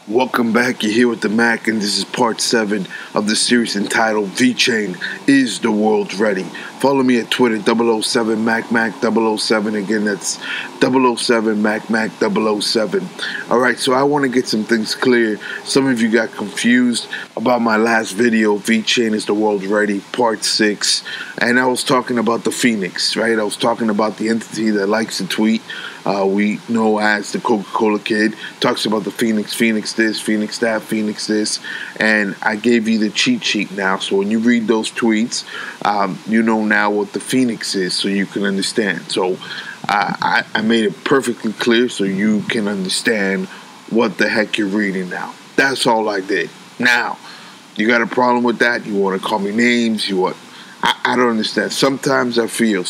Welcome back. You're here with the Mac, and this is part 7 of the series entitled Vechain, Is the World Ready? Follow me at Twitter, 007MacMac007. Again, that's 007MacMac007. Alright, so I want to get some things clear. Some of you got confused about my last video, Vechain, Is the World Ready? Part 6. And I was talking about the Phoenix, right? I was talking about the entity that likes to tweet. We know as the Coca-Cola Kid, talks about the Phoenix this, Phoenix that, Phoenix this, and I gave you the cheat sheet now, so when you read those tweets, you know now what the Phoenix is, so you can understand. So I made it perfectly clear so you can understand what the heck you're reading now. That's all I did. Now, you got a problem with that? You want to call me names? I don't understand. Sometimes I feel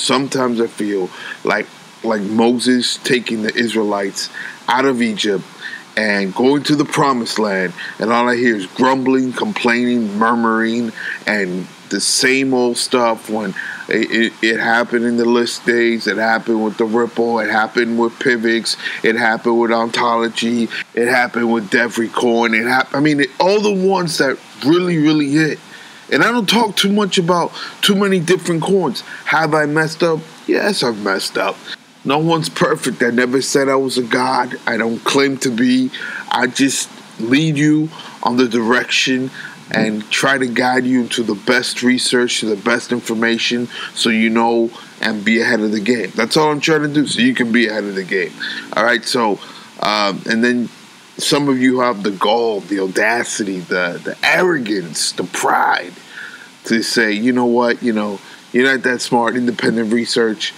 like Moses taking the Israelites out of Egypt and going to the promised land, and all I hear is grumbling, complaining, murmuring, and the same old stuff. When it happened in the list days, it happened with the Ripple, it happened with Pivots, it happened with Ontology, it happened with Devecoin, all the ones that really hit. And I don't talk too much about too many different coins. Have I messed up? Yes, I've messed up. No one's perfect. I never said I was a god. I don't claim to be. I just lead you on the direction and try to guide you to the best research, to the best information, so you know and be ahead of the game. That's all I'm trying to do, so you can be ahead of the game. All right, so, and then some of you have the gall, the audacity, the arrogance, the pride to say, you know what, you're not that smart, independent research.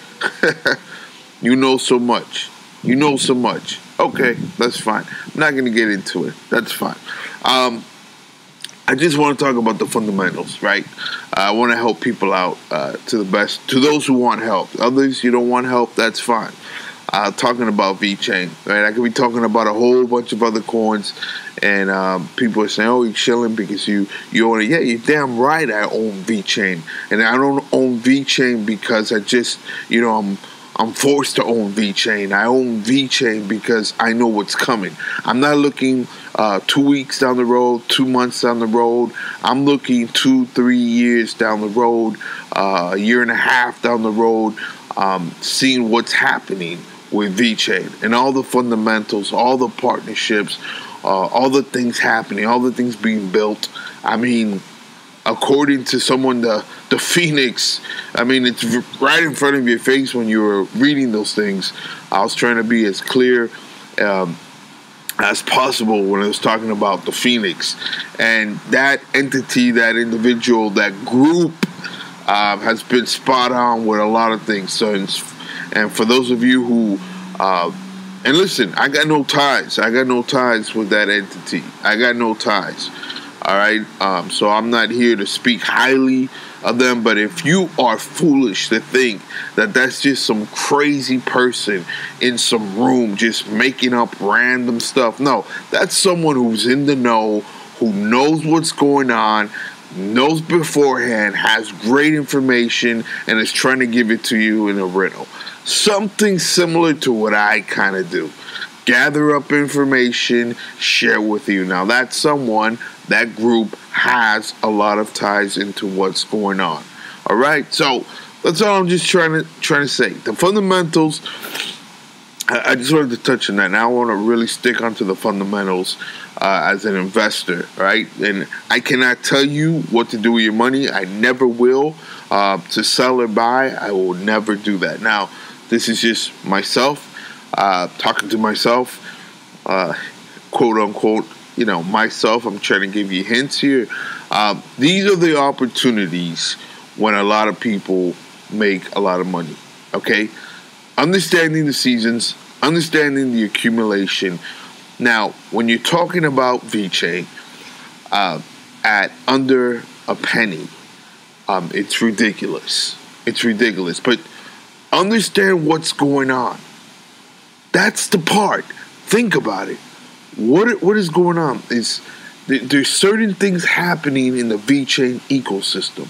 You know so much. Okay, that's fine. I'm not going to get into it. That's fine. I just want to talk about the fundamentals, right? I want to help people out to the best. To those who want help. Others, you don't want help, that's fine. Talking about Vechain, right? I could be talking about a whole bunch of other coins, and people are saying, "Oh, you're chilling because you own it." Yeah, you're damn right. I own Vechain, and I don't own Vechain because I just, I'm forced to own Vechain. I own Vechain because I know what's coming. I'm not looking 2 weeks down the road, 2 months down the road. I'm looking 2-3 years down the road, a year and a half down the road, seeing what's happening with Vechain and all the fundamentals, all the partnerships, all the things happening, all the things being built. According to someone, the Phoenix, it's right in front of your face when you were reading those things. I was trying to be as clear as possible when I was talking about the Phoenix. And that entity, that individual, that group has been spot on with a lot of things. So, and for those of you who, and listen, I got no ties. I got no ties with that entity. I got no ties. All right, so I'm not here to speak highly of them, but if you are foolish to think that that's just some crazy person in some room just making up random stuff, no, that's someone who's in the know, who knows what's going on, knows beforehand, has great information, and is trying to give it to you in a riddle. Something similar to what I kind of do. Gather up information, share with you. Now, that's someone, that group has a lot of ties into what's going on. All right, so that's all I'm just trying to say. The fundamentals, I just wanted to touch on that. Now I want to really stick onto the fundamentals as an investor, right? And I cannot tell you what to do with your money. I never will. To sell or buy, I will never do that. Now, this is just myself. Talking to myself, quote unquote, myself. I'm trying to give you hints here. These are the opportunities when a lot of people make a lot of money. Okay, understanding the seasons, understanding the accumulation. Now, when you're talking about Vechain at under a penny, it's ridiculous. It's ridiculous. But understand what's going on. That's the part. Think about it. What is going on? There's certain things happening in the Vechain ecosystem.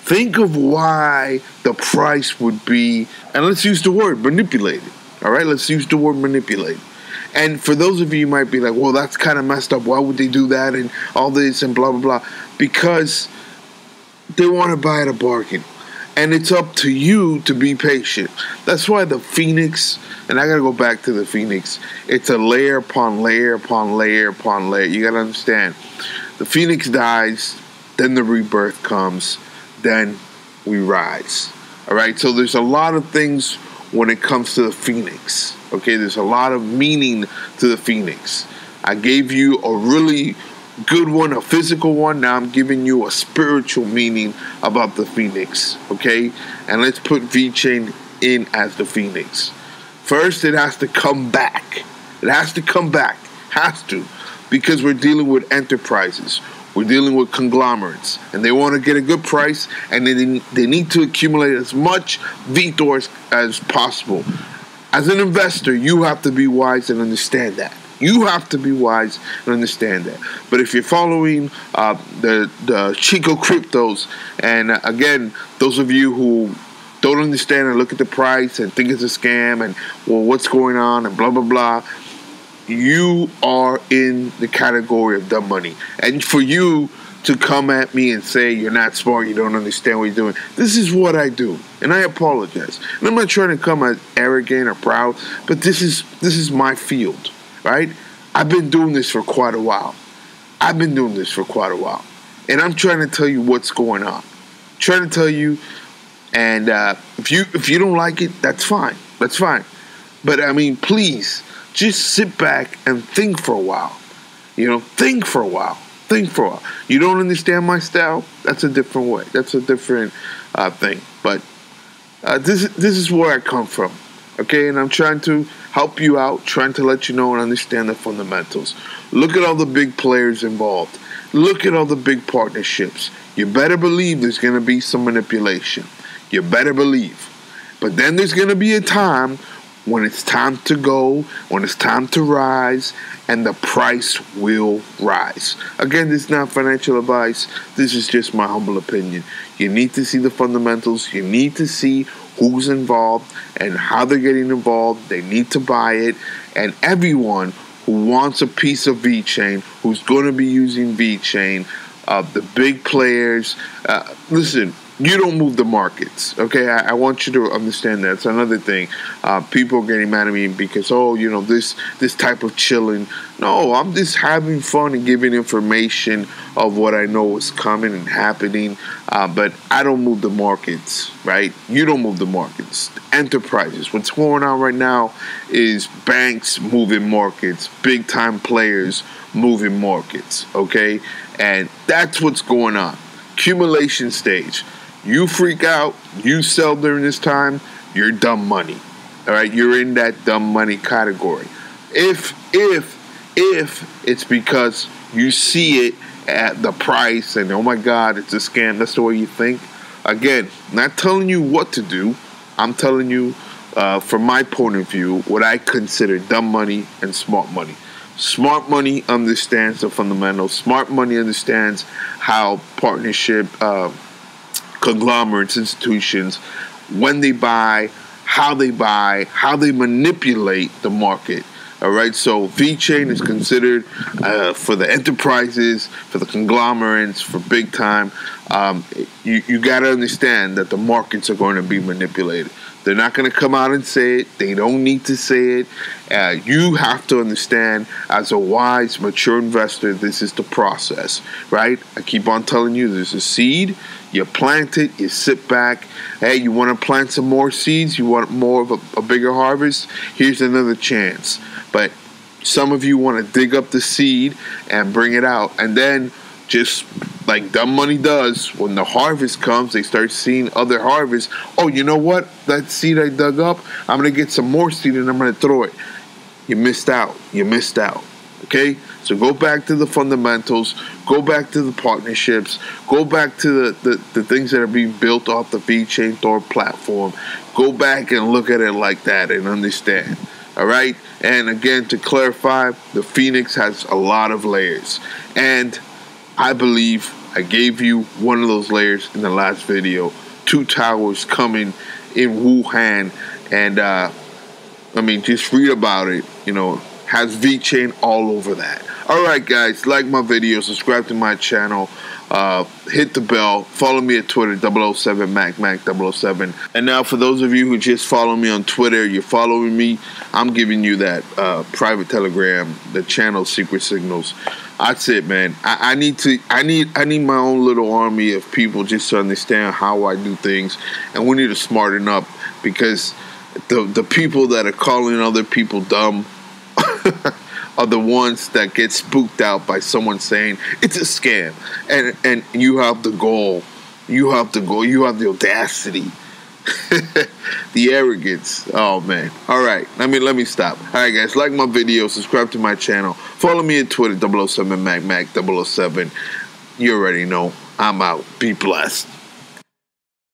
Think of why the price would be, and let's use the word manipulated. All right, let's use the word manipulated. And for those of you might be like, well, that's kind of messed up. Why would they do that and all this and blah, blah, blah? Because they want to buy at a bargain. And it's up to you to be patient. That's why the Phoenix, and I got to go back to the Phoenix, it's a layer upon layer upon layer upon layer. You got to understand. The Phoenix dies, then the rebirth comes, then we rise. All right? So there's a lot of things when it comes to the Phoenix. Okay? There's a lot of meaning to the Phoenix. I gave you a really good one, a physical one. Now I'm giving you a spiritual meaning about the Phoenix, okay? And let's put Vechain in as the Phoenix. First, it has to come back. It has to come back. Has to. Because we're dealing with enterprises. We're dealing with conglomerates. And they want to get a good price, and they need to accumulate as much VTOR as possible. As an investor, you have to be wise and understand that. You have to be wise and understand that. But if you're following the Chico cryptos, and again, those of you who don't understand and look at the price and think it's a scam and, well, what's going on and blah, blah, blah, you are in the category of dumb money. And for you to come at me and say you're not smart, you don't understand what you're doing, this is what I do. And I apologize. And I'm not trying to come as arrogant or proud, but this is my field. Right? I've been doing this for quite a while. And I'm trying to tell you what's going on. I'm trying to tell you, and if you don't like it, that's fine. That's fine. But I mean, please, just sit back and think for a while. You know, think for a while. You don't understand my style? That's a different way. That's a different thing. But this is where I come from. Okay, and I'm trying to help you out, trying to let you know and understand the fundamentals. Look at all the big players involved. Look at all the big partnerships. You better believe there's going to be some manipulation. You better believe. But then there's going to be a time when it's time to go, when it's time to rise, and the price will rise. Again, this is not financial advice. This is just my humble opinion. You need to see the fundamentals. You need to see who's involved and how they're getting involved. They need to buy it. And everyone who wants a piece of Vechain, who's going to be using Vechain, the big players, listen, you don't move the markets, okay? I want you to understand that. It's another thing. People are getting mad at me because, oh, you know, this type of chilling. No, I'm just having fun and giving information of what I know is coming and happening. But I don't move the markets, right? You don't move the markets. Enterprises. What's going on right now is banks moving markets, big-time players moving markets, okay? And that's what's going on. Accumulation stage. You freak out, you sell during this time, you're dumb money. All right, you're in that dumb money category. If it's because you see it at the price and, oh my God, it's a scam, that's the way you think. Again, not telling you what to do. I'm telling you, from my point of view, what I consider dumb money and smart money. Smart money understands the fundamentals. Smart money understands how partnership, conglomerates, institutions, when they buy, how they manipulate the market. All right, so Vechain is considered for the enterprises, for the conglomerates, for big time. You got to understand that the markets are going to be manipulated. They're not going to come out and say it. They don't need to say it. You have to understand, as a wise, mature investor, this is the process, right? I keep on telling you, there's a seed. You plant it. You sit back. Hey, you want to plant some more seeds? You want more of a bigger harvest? Here's another chance. But some of you want to dig up the seed and bring it out. And then, just like dumb money does, when the harvest comes, they start seeing other harvests. Oh, you know what? That seed I dug up, I'm going to get some more seed and I'm going to throw it. You missed out. Okay? So go back to the fundamentals. Go back to the partnerships. Go back to the things that are being built off the Vechain Thor platform. Go back and look at it like that and understand. All right? And again, to clarify, the Phoenix has a lot of layers. And I believe I gave you one of those layers in the last video. 2 towers coming in Wuhan. And, I mean, just read about it. You know, has Vechain all over that. Alright guys, like my video, subscribe to my channel, hit the bell, follow me at Twitter, 007MacMac007. And now for those of you who just follow me on Twitter, you're following me, I'm giving you that private telegram, the channel secret signals. That's it, man. I need my own little army of people just to understand how I do things, and we need to smarten up, because the people that are calling other people dumb are the ones that get spooked out by someone saying it's a scam, and you have the goal, you have the audacity, the arrogance. Oh man. Alright, let me stop. Alright guys, like my video, subscribe to my channel, follow me on Twitter, 007MacMac007. You already know. I'm out. Be blessed.